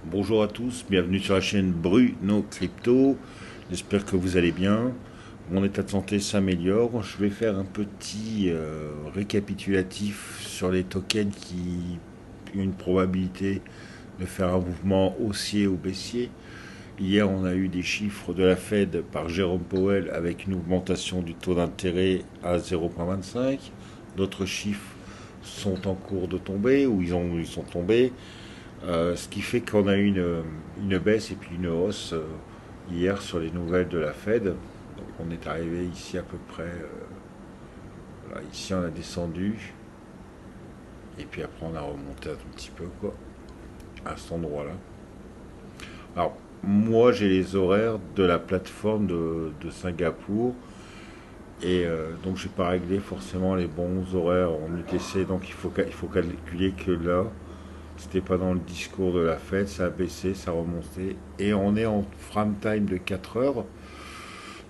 Bonjour à tous, bienvenue sur la chaîne Bruno Crypto. J'espère que vous allez bien. Mon état de santé s'améliore. Je vais faire un petit récapitulatif sur les tokens qui ont une probabilité de faire un mouvement haussier ou baissier. Hier, on a eu des chiffres de la Fed par Jérôme Powell avec une augmentation du taux d'intérêt à 0,25. D'autres chiffres sont en cours de tomber ou ils sont tombés. Ce qui fait qu'on a eu une baisse et puis une hausse hier sur les nouvelles de la Fed. Donc on est arrivé ici à peu près. Voilà, ici on a descendu. Et puis après on a remonté un tout petit peu quoi. À cet endroit-là. Alors moi j'ai les horaires de la plateforme de Singapour. Et donc j'ai pas réglé forcément les bons horaires en UTC. Donc il faut calculer que là. C'était pas dans le discours de la fête, ça a baissé, ça a remonté. Et on est en frame time de 4 heures.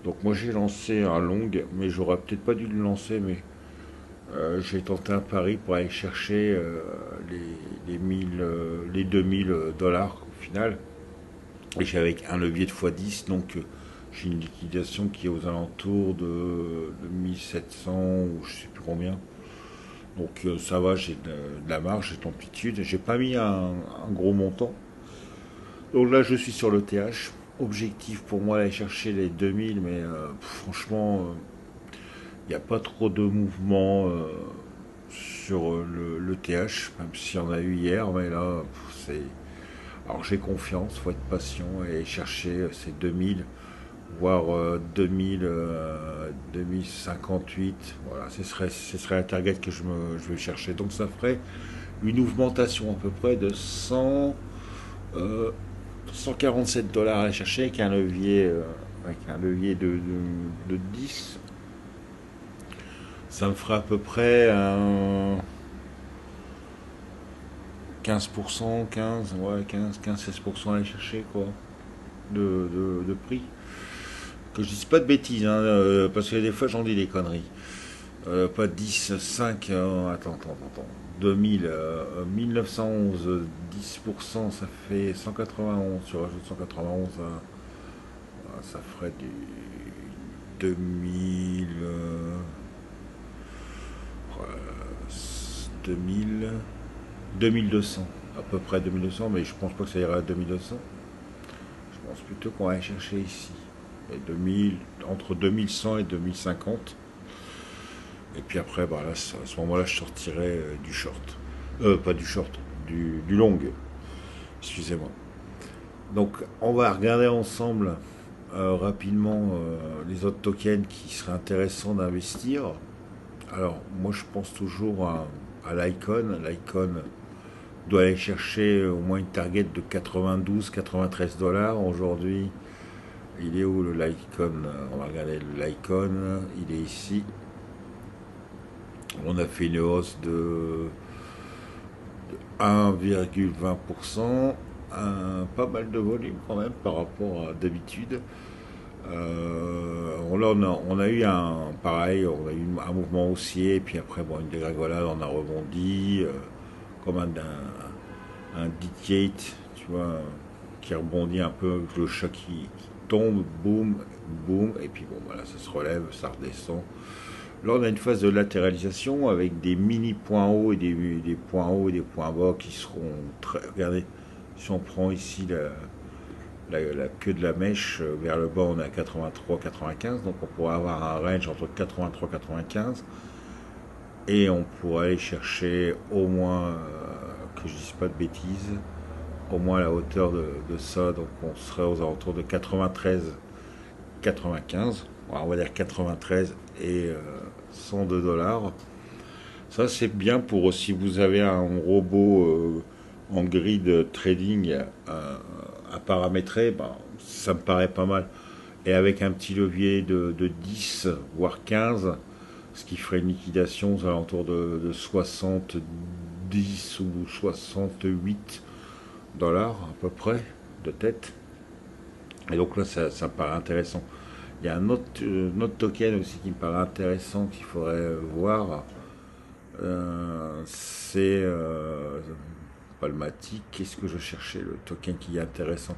Donc moi j'ai lancé un long, mais j'aurais peut-être pas dû le lancer, mais j'ai tenté un pari pour aller chercher les 2000 dollars au final. Et j'ai avec un levier de x10, donc j'ai une liquidation qui est aux alentours de 1700 ou je sais plus combien. Donc ça va, j'ai de la marge, j'ai de l'amplitude. J'ai pas mis un gros montant. Donc là, je suis sur le TH. Objectif pour moi d'aller chercher les 2000, mais franchement, il n'y a pas trop de mouvement sur le TH, même s'il y en a eu hier, mais là, c'est. Alors j'ai confiance, faut être patient et chercher ces 2000, voire 2000, 2058. Voilà, ce serait la target que je vais chercher. Donc ça ferait une augmentation à peu près de 147 dollars à chercher avec un levier de 10. Ça me fera à peu près un 15%, 15, ouais, 16% à aller chercher quoi, de prix. Que je dise pas de bêtises, hein, parce que des fois j'en dis des conneries. Pas 10, 5, attends. 2000, 1911, 10%, ça fait 191. Tu rajoutes 191, ça ferait du 2000, 2000, 2200, à peu près 2200, mais je pense pas que ça ira à 2200. Je pense plutôt qu'on va aller chercher ici. Et 2000, entre 2100 et 2050. Et puis après, bah là, à ce moment-là, je sortirai du short. Pas du short, du long. Excusez-moi. Donc, on va regarder ensemble rapidement les autres tokens qui seraient intéressants d'investir. Alors, moi, je pense toujours à l'Icon. L'Icon doit aller chercher au moins une target de 92-93 dollars. Aujourd'hui, il est où le l'Icon? On va regarder l'Icon. Il est ici. On a fait une hausse de 1,20%, pas mal de volume quand même par rapport à d'habitude. Là, on a eu pareil, on a eu un mouvement haussier, et puis après, bon, une dégringolade, on a rebondi, comme un Dictate, tu vois, qui rebondit un peu, le choc qui tombe, boum, boum, et puis bon, voilà, ça se relève, ça redescend. Là, on a une phase de latéralisation avec des mini points hauts et des points hauts et des points bas qui seront très. Regardez, si on prend ici la queue de la mèche vers le bas, on est à 83-95, donc on pourrait avoir un range entre 83-95 et on pourrait aller chercher au moins, que je dise pas de bêtises, au moins la hauteur de ça, donc on serait aux alentours de 93-95, on va dire 93 et 102 dollars. Ça, c'est bien pour si vous avez un robot en grid trading à paramétrer, ben, ça me paraît pas mal. Et avec un petit levier de 10, voire 15, ce qui ferait une liquidation aux alentours de 70 ou 68 dollars à peu près de tête. Et donc là, ça me paraît intéressant. Il y a un autre token aussi qui me paraît intéressant qu'il faudrait voir. C'est Palmatic. Qu'est-ce que je cherchais? Le token qui est intéressant.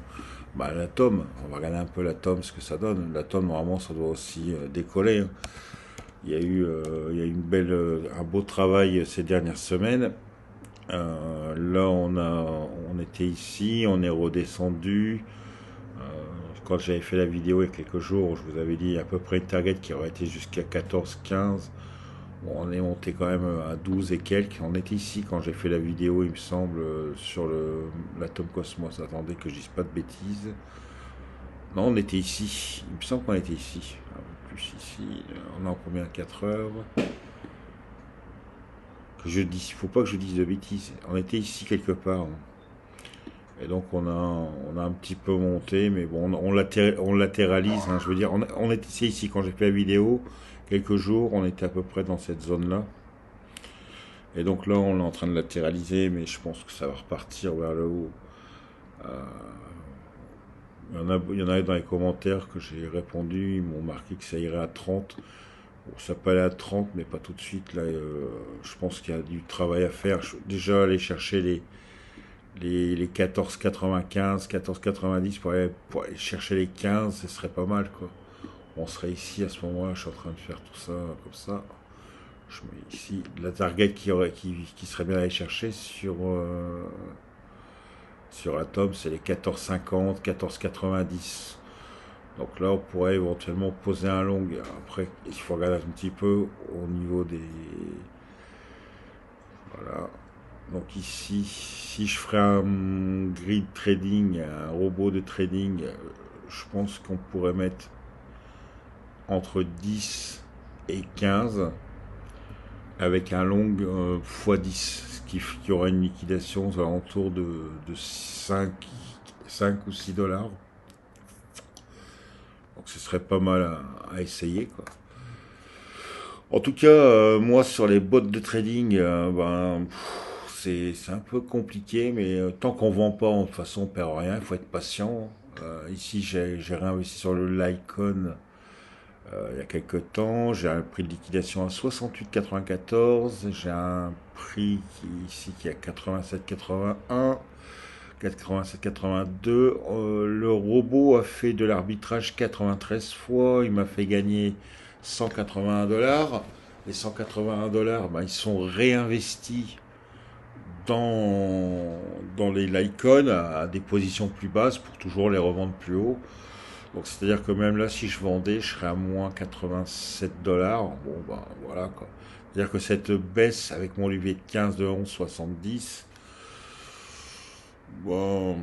Bah, l'atome, on va regarder un peu l'atome, ce que ça donne. L'atome, normalement, ça doit aussi décoller, hein. Il y a un beau travail ces dernières semaines. Là, on était ici, on est redescendu. Euh, Quand j'avais fait la vidéo il y a quelques jours, je vous avais dit à peu près une target qui aurait été jusqu'à 14-15. Bon, on est monté quand même à 12 et quelques. On était ici quand j'ai fait la vidéo, il me semble, sur l'Atom Cosmos. Attendez que je dise pas de bêtises. Non, on était ici. Il me semble qu'on était ici. Un peu plus ici. On est en combien? 4 heures. Il faut pas que je dise de bêtises. On était ici quelque part, hein. Et donc on a un petit peu monté, mais bon, on latéralise, hein. Je veux dire, on était ici quand j'ai fait la vidéo. Quelques jours, on était à peu près dans cette zone-là. Et donc là, on est en train de latéraliser, mais je pense que ça va repartir vers le haut. Euh, il y en a dans les commentaires que j'ai répondu, ils m'ont marqué que ça irait à 30. Bon, ça peut aller à 30, mais pas tout de suite. Là, je pense qu'il y a du travail à faire. Déjà, aller chercher les 14,95, 14,90 pour aller chercher les 15, ce serait pas mal, quoi. On serait ici à ce moment-là, je suis en train de faire tout ça comme ça. Je mets ici la target qui serait bien à aller chercher sur Atom, c'est les 14,50, 14,90. Donc là, on pourrait éventuellement poser un long. Après, il faut regarder un petit peu au niveau des... Voilà. Donc ici, si je ferais un grid trading, un robot de trading, je pense qu'on pourrait mettre entre 10 et 15 avec un long x10, qui aura une liquidation aux alentours de 5 ou 6 dollars. Donc ce serait pas mal à essayer, quoi. En tout cas, moi sur les bots de trading, c'est un peu compliqué, mais tant qu'on vend pas, de toute façon on perd rien, il faut être patient. Ici j'ai réinvesti sur le Lycon il y a quelques temps, j'ai un prix de liquidation à 68,94, j'ai un prix ici qui est à 87,81, 87,82. Le robot a fait de l'arbitrage 93 fois, il m'a fait gagner 181 dollars. Les 181 dollars, ils sont réinvestis dans les Lycon à des positions plus basses pour toujours les revendre plus haut. Donc c'est-à-dire que même là, si je vendais, je serais à moins 87 dollars. Bon, ben voilà, quoi. C'est-à-dire que cette baisse avec mon levier de 15 de 11,70, bon,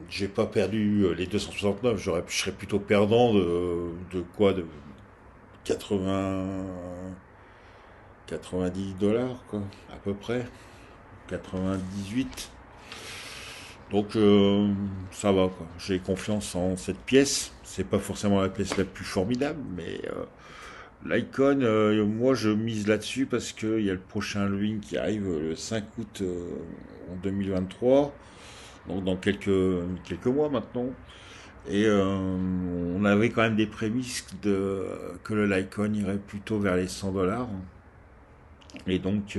j'ai pas perdu les 269. Je serais plutôt perdant de quoi? De 80, 90 dollars, quoi, à peu près. 98. Donc ça va, quoi. J'ai confiance en cette pièce. C'est pas forcément la pièce la plus formidable, mais l'Icon, moi je mise là-dessus parce qu'il y a le prochain Halloween qui arrive le 5 août en 2023, donc dans quelques mois maintenant. Et on avait quand même des prémices que le Lycon irait plutôt vers les 100 dollars. Et donc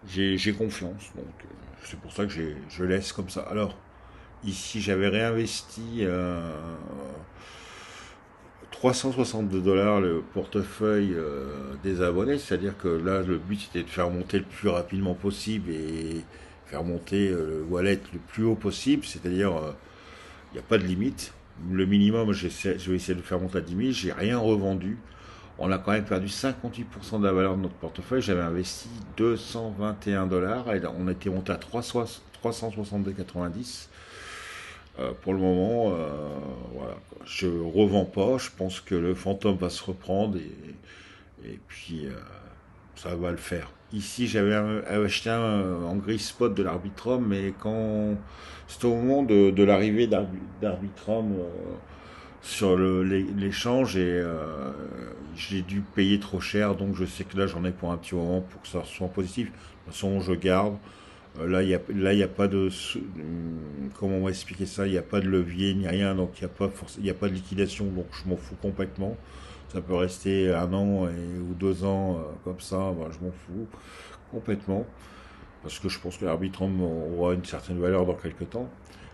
j'ai confiance. Donc c'est pour ça que je laisse comme ça. Alors ici j'avais réinvesti 362 dollars le portefeuille des abonnés. C'est-à-dire que là le but c'était de faire monter le plus rapidement possible et faire monter le wallet le plus haut possible. C'est-à-dire il n'y a pas de limite. Le minimum, je vais essayer de le faire monter à 10 000. J'ai rien revendu. On a quand même perdu 58% de la valeur de notre portefeuille. J'avais investi 221 dollars et on était monté à 362,90. Pour le moment, voilà, quoi. Je revends pas. Je pense que le fantôme va se reprendre et puis ça va le faire. Ici, j'avais acheté en gris spot de l'Arbitrum, mais quand c'était au moment de l'arrivée d'Arbitrum sur l'échange et j'ai dû payer trop cher, donc je sais que là j'en ai pour un petit moment pour que ça soit positif. De toute façon, je garde. Là, y a pas de, comment on va expliquer ça? Il n'y a pas de levier ni rien, donc il y a pas de liquidation, donc je m'en fous complètement. Ça peut rester un an ou 2 ans comme ça, je m'en fous complètement. parce que je pense que l'Arbitrum aura une certaine valeur dans quelques temps.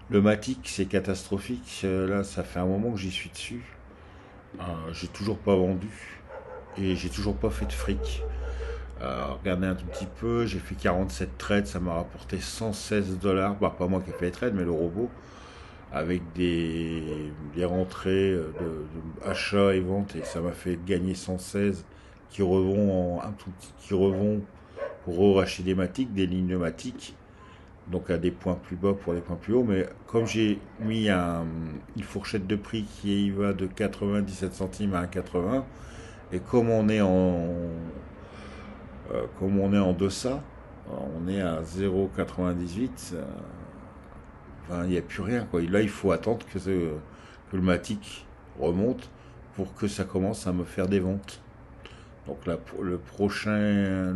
Le Matic, c'est catastrophique. Là, ça fait un moment que j'y suis dessus. J'ai toujours pas vendu et j'ai toujours pas fait de fric. Regardez un tout petit peu, j'ai fait 47 trades, ça m'a rapporté 116 dollars. Bah, pas moi qui ai fait les trades, mais le robot, avec des rentrées de achats et ventes, et ça m'a fait gagner 116 qui revont qui revont pour racheter des matiques, des lignes de matiques, donc à des points plus bas pour des points plus hauts. Mais comme j'ai mis une fourchette de prix qui va de 97 centimes à 1,80, et comme on est en deçà, on est à 0,98, enfin, il n'y a plus rien, quoi. Là, il faut attendre que le Matic remonte pour que ça commence à me faire des ventes. Donc là, le prochain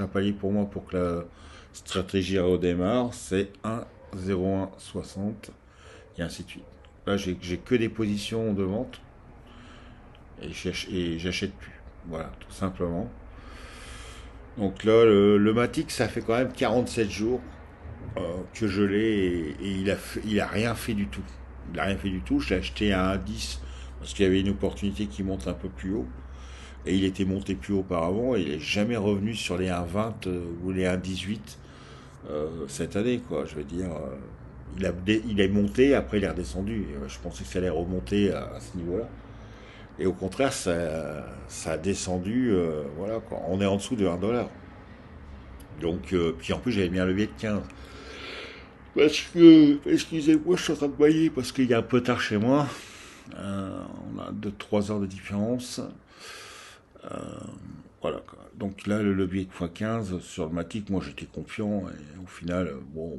palier pour moi pour que la stratégie redémarre, c'est 1,0160 et ainsi de suite. Là, j'ai que des positions de vente et j'achète plus. Voilà, tout simplement. Donc là, le Matic, ça fait quand même 47 jours que je l'ai et il a rien fait du tout. Il a rien fait du tout. Je l'ai acheté à 1,10 parce qu'il y avait une opportunité qui monte un peu plus haut. Et il était monté plus haut auparavant et il n'est jamais revenu sur les 1,20 ou les 1,18 cette année, quoi. Je veux dire, il est monté, après il est redescendu. Et, je pensais que ça allait remonter à ce niveau-là. Et au contraire, ça a descendu, voilà, quoi. On est en dessous de 1 dollar. Donc, puis en plus, j'avais mis un levier de 15. Parce que, excusez-moi, je suis en train de bailler parce qu'il est un peu tard chez moi. On a 2-3 heures de différence. Euh, voilà, quoi. Donc là, le levier de x15 sur le Matic, moi j'étais confiant et au final, bon,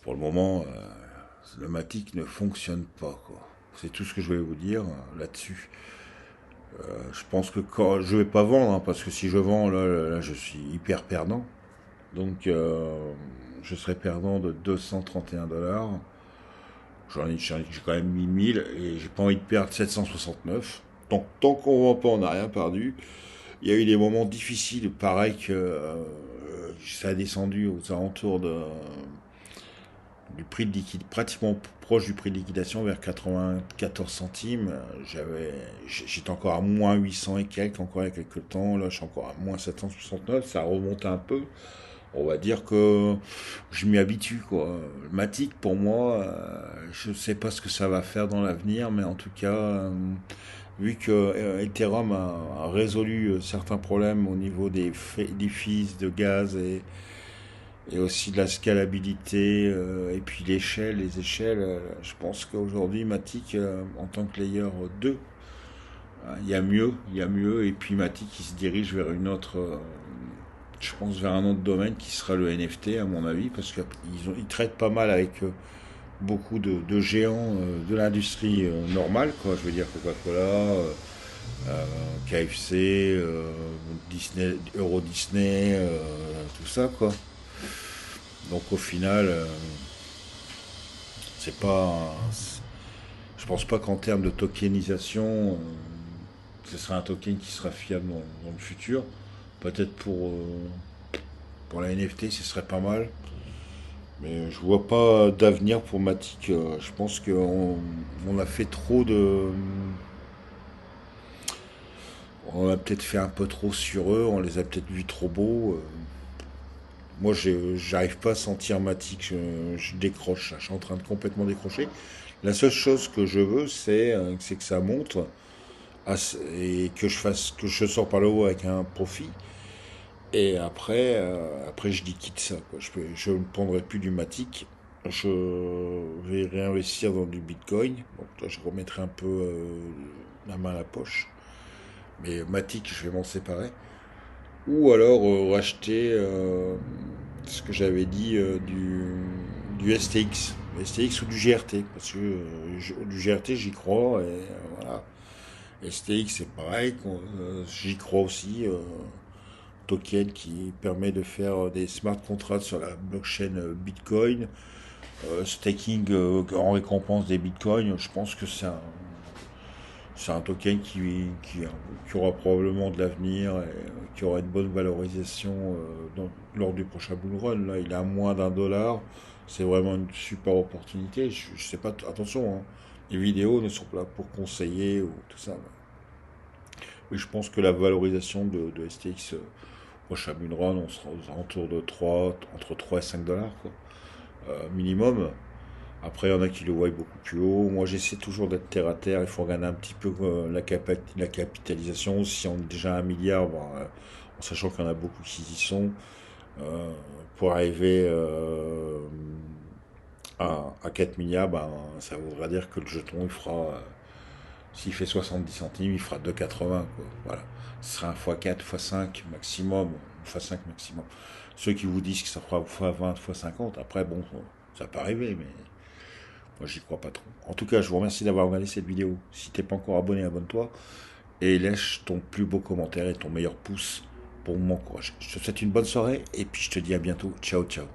pour le moment, le Matic ne fonctionne pas, quoi. C'est tout ce que je voulais vous dire là-dessus. Je pense que quand je vais pas vendre, hein, parce que si je vends, là, je suis hyper perdant. Donc, je serai perdant de 231 dollars. J'ai quand même mis 1000 et j'ai pas envie de perdre 769. Donc, tant qu'on vend pas, on n'a rien perdu. Il y a eu des moments difficiles, pareil que ça a descendu aux alentours du prix de liquide, pratiquement proche du prix de liquidation, vers 94 centimes. J'étais encore à moins 800 et quelques, encore il y a quelques temps. Là, je suis encore à moins 769. Ça remonte un peu. On va dire que je m'y habitue, quoi. Le Matic, pour moi, je ne sais pas ce que ça va faire dans l'avenir, mais en tout cas, vu que Ethereum a résolu certains problèmes au niveau des fees de gaz et aussi de la scalabilité, et puis les échelles, je pense qu'aujourd'hui, Matic, en tant que layer 2, il y a mieux, et puis Matic, il se dirige vers je pense vers un autre domaine qui sera le NFT à mon avis, parce qu'ils traitent pas mal avec beaucoup de géants de l'industrie normale, quoi. Je veux dire Coca-Cola, KFC, Disney, Euro Disney, tout ça, quoi. Donc au final, c'est pas, je pense pas qu'en termes de tokenisation, ce sera un token qui sera fiable dans le futur. Peut-être pour la NFT, ce serait pas mal. Mais je vois pas d'avenir pour Matic. Je pense qu'on a fait trop de. On a peut-être fait un peu trop sur eux, on les a peut-être vus trop beaux. Moi, j'arrive pas à sentir Matic, je décroche, je suis en train de complètement décrocher. La seule chose que je veux, c'est que ça monte et que je sors par le haut avec un profit. Et après je liquide ça, quoi. Je ne prendrai plus du Matic. Je vais réinvestir dans du Bitcoin. Donc là, je remettrai un peu la main à la poche. Mais Matic, je vais m'en séparer. Ou alors racheter ce que j'avais dit du STX. STX ou du GRT. Parce que du GRT, j'y crois. Et voilà. STX, c'est pareil. J'y crois aussi. Token qui permet de faire des smart contracts sur la blockchain Bitcoin, staking en récompense des Bitcoins. Je pense que C'est un token qui aura probablement de l'avenir et qui aura une bonne valorisation lors du prochain bull run. Là, il est à moins d'1 dollar. C'est vraiment une super opportunité. Je sais pas, attention, hein, les vidéos ne sont pas là pour conseiller ou tout ça. Mais je pense que la valorisation de STX prochain bull run, on sera aux alentours de 3 entre 3 et 5 dollars, quoi, minimum. Après, il y en a qui le voient beaucoup plus haut. Moi, j'essaie toujours d'être terre à terre. Il faut regarder un petit peu la capitalisation. Si on est déjà à 1 milliard, bon, en sachant qu'il y en a beaucoup qui y sont, euh, pour arriver à 4 milliards, ben, ça voudra dire que le jeton, il fera, s'il fait 70 centimes, il fera 2,80, quoi. Voilà. Ce sera un x4, x5 maximum, x5 maximum. Ceux qui vous disent que ça fera x20, x50, après, bon, ça peut arriver, mais moi, j'y crois pas trop. En tout cas, je vous remercie d'avoir regardé cette vidéo. Si t'es pas encore abonné, abonne-toi. Et lâche ton plus beau commentaire et ton meilleur pouce pour m'encourager. Je te souhaite une bonne soirée et puis je te dis à bientôt. Ciao, ciao.